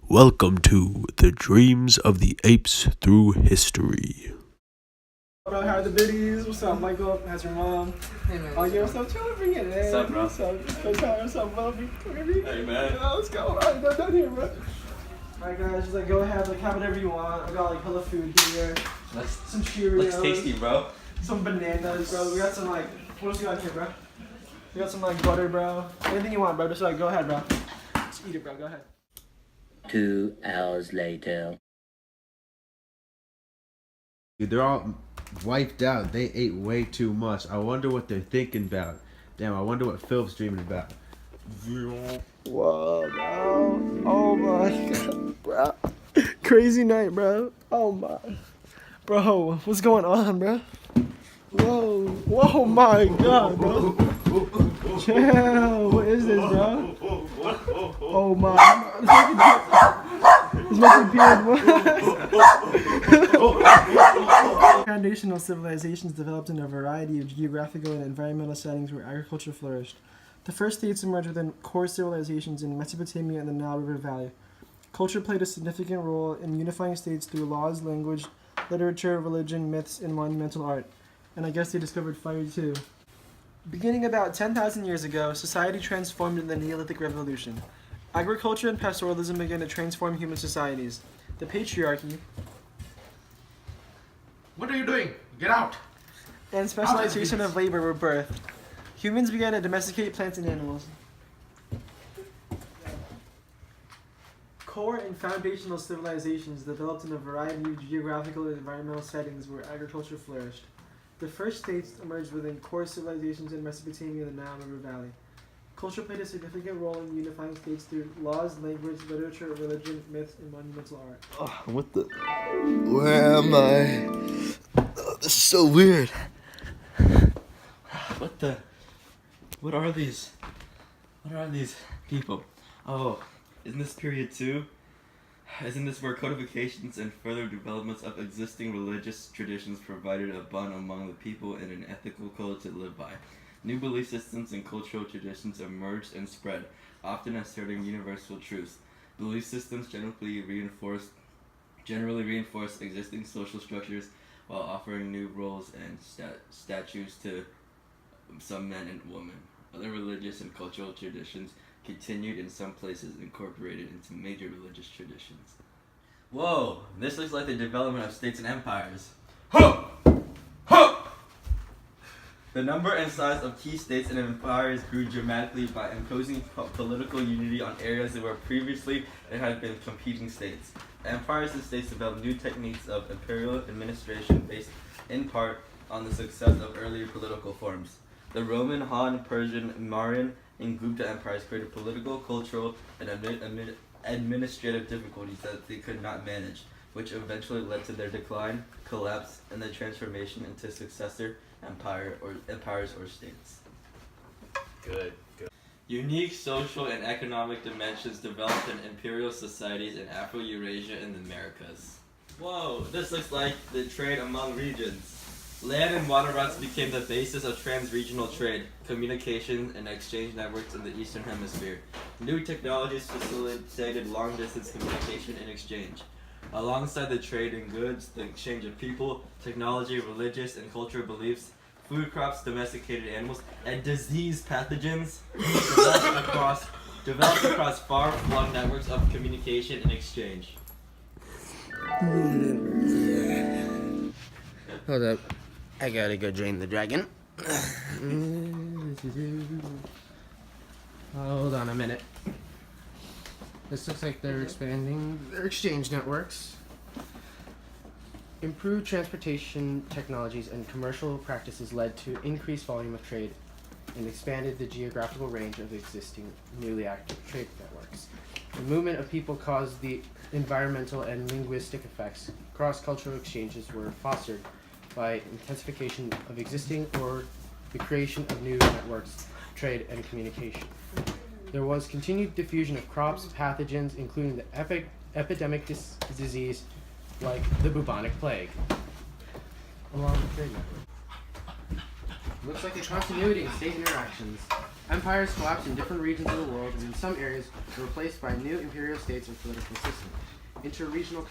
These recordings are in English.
Welcome to the Dreams of the Apes Through History. What up, how are the biddies? What's up, Michael? How's your mom? Hey, man. Oh, yeah, what's up? Chill, bring it in. What's up, bro? What's up? What's up, love? Hey, man. Yeah, let's go. Alright, go down here, bro. Alright, guys, just go ahead, have whatever you want. I got hella food here. Some Cheerios. Looks tasty, bro. Some bananas, bro. We got some, what else we got here, bro? We got some, butter, bro. Anything you want, bro. Just, go ahead, bro. Just eat it, bro. Go ahead. 2 hours later. Dude, they're all wiped out. They ate way too much. I wonder what they're thinking about. Damn, I wonder what Phil's dreaming about. Whoa, bro. Oh my god, bro. Crazy night, bro. Oh my. Bro, what's going on, bro? Whoa. Whoa, my god, bro. Chill. What is this, bro? Oh my. This must be Foundational civilizations developed in a variety of geographical and environmental settings where agriculture flourished. The first states emerged within core civilizations in Mesopotamia and the Nile River Valley. Culture played a significant role in unifying states through laws, language, literature, religion, myths, and monumental art. And I guess they discovered fire too. Beginning about 10,000 years ago, society transformed in the Neolithic Revolution. Agriculture and pastoralism began to transform human societies. The patriarchy What are you doing? Get out! and specialization of labor were birthed. Humans began to domesticate plants and animals. Core and foundational civilizations developed in a variety of geographical and environmental settings where agriculture flourished. The first states emerged within core civilizations in Mesopotamia and the Nile River Valley. Culture played a significant role in unifying states through laws, language, literature, religion, myths, and monumental art. Oh, what the? Where am I? Oh, this is so weird. What are these? What are these people? Oh, isn't this period 2? Isn't this where codifications and further developments of existing religious traditions provided a bond among the people and an ethical code to live by? New belief systems and cultural traditions emerged and spread, often asserting universal truths. Belief systems generally reinforce existing social structures while offering new roles and statutes to some men and women. Other religious and cultural traditions continued in some places, incorporated into major religious traditions. Whoa, this looks like the development of states and empires. Huh! Huh! The number and size of key states and empires grew dramatically by imposing political unity on areas that were previously there had been competing states. Empires and states developed new techniques of imperial administration based in part on the success of earlier political forms. The Roman, Han, Persian, Mauryan, and Gupta empires created political, cultural, and administrative difficulties that they could not manage, which eventually led to their decline, collapse, and the transformation into successor empires or states. Good. Unique social and economic dimensions developed in imperial societies in Afro-Eurasia and the Americas. Whoa, this looks like the trade among regions. Land and water routes became the basis of trans-regional trade, communication, and exchange networks in the Eastern Hemisphere. New technologies facilitated long-distance communication and exchange. Alongside the trade in goods, the exchange of people, technology, religious and cultural beliefs, food crops, domesticated animals, and disease pathogens developed across far-flung networks of communication and exchange. Hold up. I gotta go drain the dragon. Hold on a minute. This looks like they're expanding their exchange networks. Improved transportation technologies and commercial practices led to increased volume of trade and expanded the geographical range of existing newly active trade networks. The movement of people caused the environmental and linguistic effects. Cross-cultural exchanges were fostered by intensification of existing or the creation of new networks, trade, and communication. There was continued diffusion of crops, pathogens, including the epidemic disease like the bubonic plague, along the trade network. Looks like a continuity in state interactions. Empires collapsed in different regions of the world, and in some areas were replaced by new imperial states or political systems. Interregional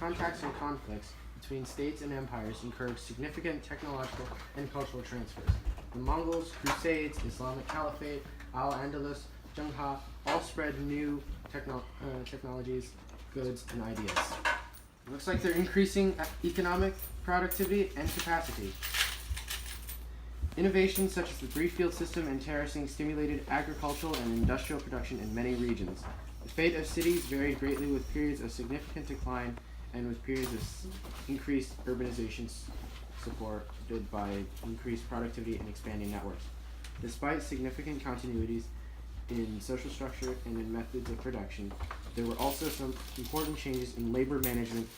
contacts and conflicts between states and empires encouraged significant technological and cultural transfers. The Mongols, Crusades, Islamic Caliphate, Al-Andalus, Zhengha all spread new technologies, goods, and ideas. It looks like they're increasing economic productivity and capacity. Innovations such as the three-field system and terracing stimulated agricultural and industrial production in many regions. The fate of cities varied greatly, with periods of significant decline and with periods of increased urbanization supported by increased productivity and expanding networks. Despite significant continuities in social structure and in methods of production, there were also some important changes in labor management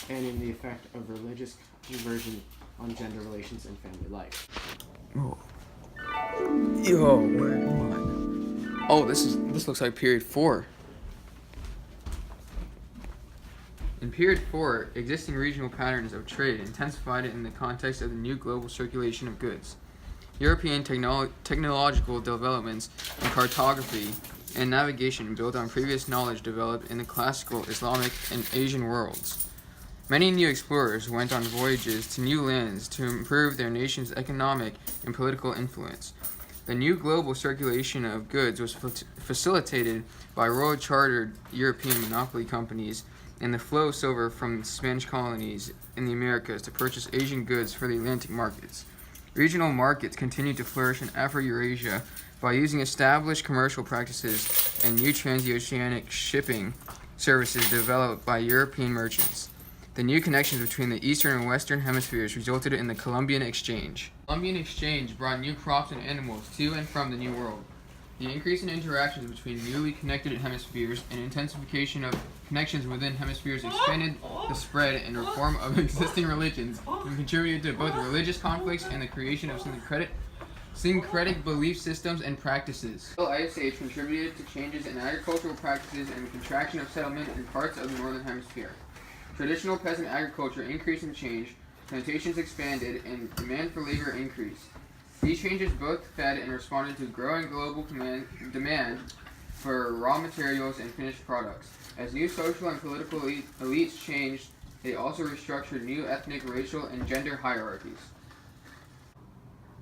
and in the effect of religious conversion on gender relations and family life. Yo, where am I? Oh, this looks like period 4. In period 4, existing regional patterns of trade intensified in the context of the new global circulation of goods. European technological developments in cartography and navigation built on previous knowledge developed in the classical Islamic and Asian worlds. Many new explorers went on voyages to new lands to improve their nation's economic and political influence. The new global circulation of goods was facilitated by royal-chartered European monopoly companies and the flow of silver from Spanish colonies in the Americas to purchase Asian goods for the Atlantic markets. Regional markets continued to flourish in Afro-Eurasia by using established commercial practices and new transoceanic shipping services developed by European merchants. The new connections between the eastern and western hemispheres resulted in the Columbian Exchange. The Columbian Exchange brought new crops and animals to and from the New World. The increase in interactions between newly connected hemispheres and intensification of connections within hemispheres expanded the spread and reform of existing religions and contributed to both religious conflicts and the creation of syncretic belief systems and practices. The Ice Age contributed to changes in agricultural practices and the contraction of settlement in parts of the northern hemisphere. Traditional peasant agriculture increased in change, plantations expanded, and demand for labor increased. These changes both fed and responded to growing global demand for raw materials and finished products. As new social and political elites changed, they also restructured new ethnic, racial, and gender hierarchies.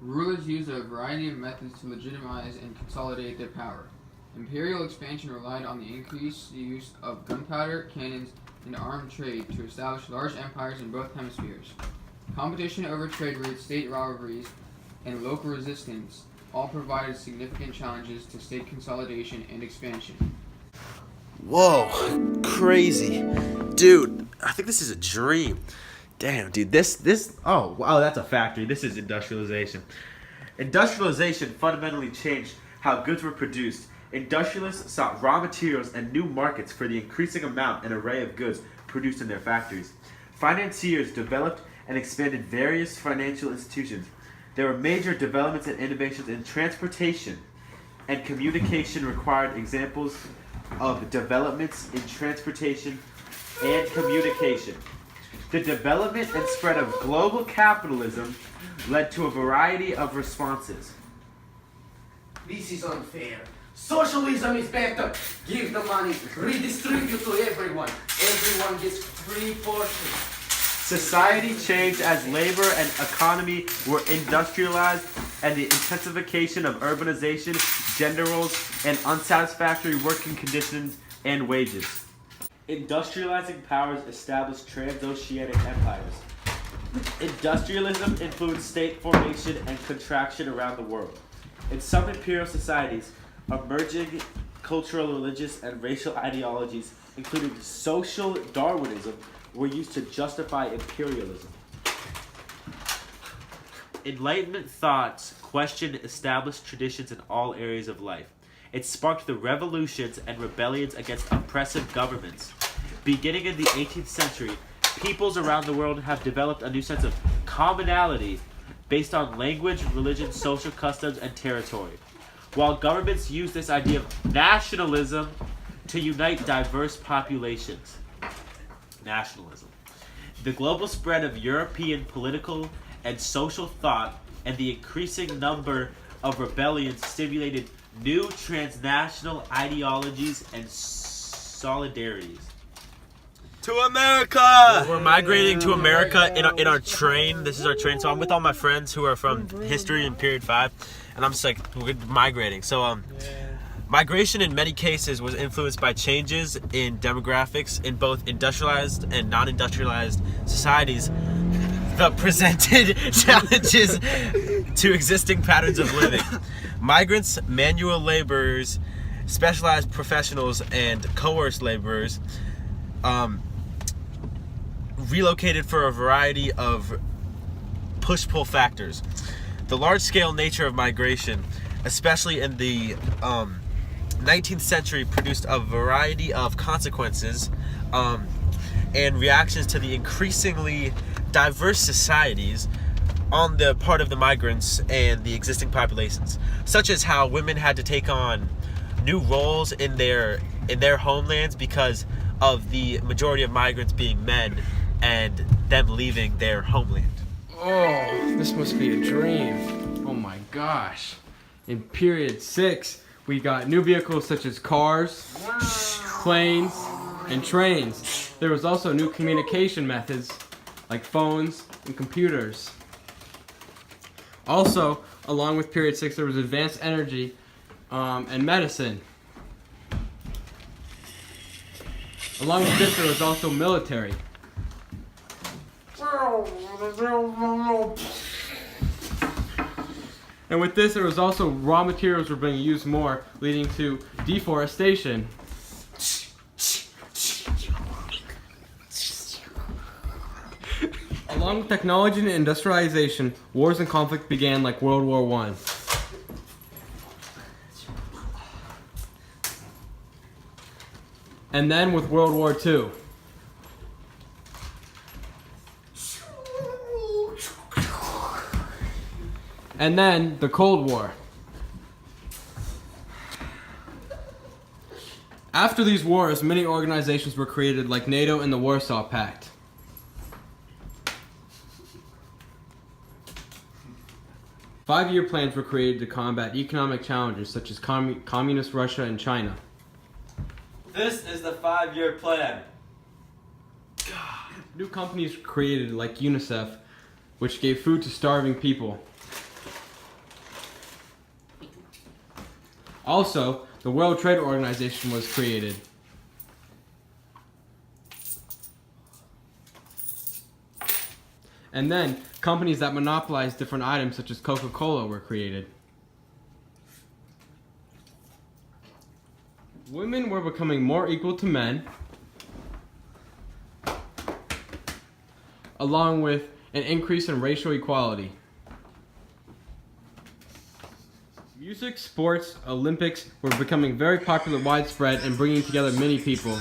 Rulers used a variety of methods to legitimize and consolidate their power. Imperial expansion relied on the increased use of gunpowder, cannons, and armed trade to establish large empires in both hemispheres. Competition over trade routes, state rivalries, and local resistance all provided significant challenges to state consolidation and expansion. Whoa, crazy. Dude, I think this is a dream. Damn, dude, oh, wow, that's a factory. This is industrialization. Industrialization fundamentally changed how goods were produced. Industrialists sought raw materials and new markets for the increasing amount and array of goods produced in their factories. Financiers developed and expanded various financial institutions. There were major developments and innovations in transportation and communication required examples of developments in transportation and communication. The development and spread of global capitalism led to a variety of responses. This is unfair. Socialism is better. Give the money, redistribute to everyone. Everyone gets free portions. Society changed as labor and economy were industrialized, and the intensification of urbanization, gender roles, and unsatisfactory working conditions and wages. Industrializing powers established transoceanic empires. Industrialism influenced state formation and contraction around the world. In some imperial societies, emerging cultural, religious, and racial ideologies, including social Darwinism, were used to justify imperialism. Enlightenment thoughts questioned established traditions in all areas of life. It sparked the revolutions and rebellions against oppressive governments. Beginning in the 18th century, peoples around the world have developed a new sense of commonality based on language, religion, social customs, and territory. While governments use this idea of nationalism to unite diverse populations. Nationalism. The global spread of European political and social thought and the increasing number of rebellion stimulated new transnational ideologies and solidarities. To America! We're migrating to America in our train. This is our train. So I'm with all my friends who are from history and period 5, and I'm just like, we're migrating. So migration in many cases was influenced by changes in demographics in both industrialized and non-industrialized societies that presented challenges to existing patterns of living. Migrants, manual laborers, specialized professionals, and coerced laborers relocated for a variety of push-pull factors. The large-scale nature of migration, especially in the 19th century, produced a variety of consequences and reactions to the increasingly diverse societies on the part of the migrants and the existing populations, such as how women had to take on new roles in their homelands because of the majority of migrants being men and them leaving their homeland. Oh, this must be a dream. Oh my gosh. In period 6, we got new vehicles such as cars, planes, and trains. There was also new communication methods like phones and computers. Also, along with period 6, there was advanced energy and medicine. Along with this, there was also military. And with this, there was also raw materials were being used more, leading to deforestation. Along with technology and industrialization, wars and conflict began like World War I. And then with World War II. And then the Cold War. After these wars, many organizations were created like NATO and the Warsaw Pact. Five-year plans were created to combat economic challenges such as communist Russia and China. This is the 5-year plan. New companies were created like UNICEF, which gave food to starving people. Also, the World Trade Organization was created. And then, companies that monopolized different items such as Coca-Cola were created. Women were becoming more equal to men, along with an increase in racial equality. Music, sports, Olympics were becoming very popular, widespread, and bringing together many people.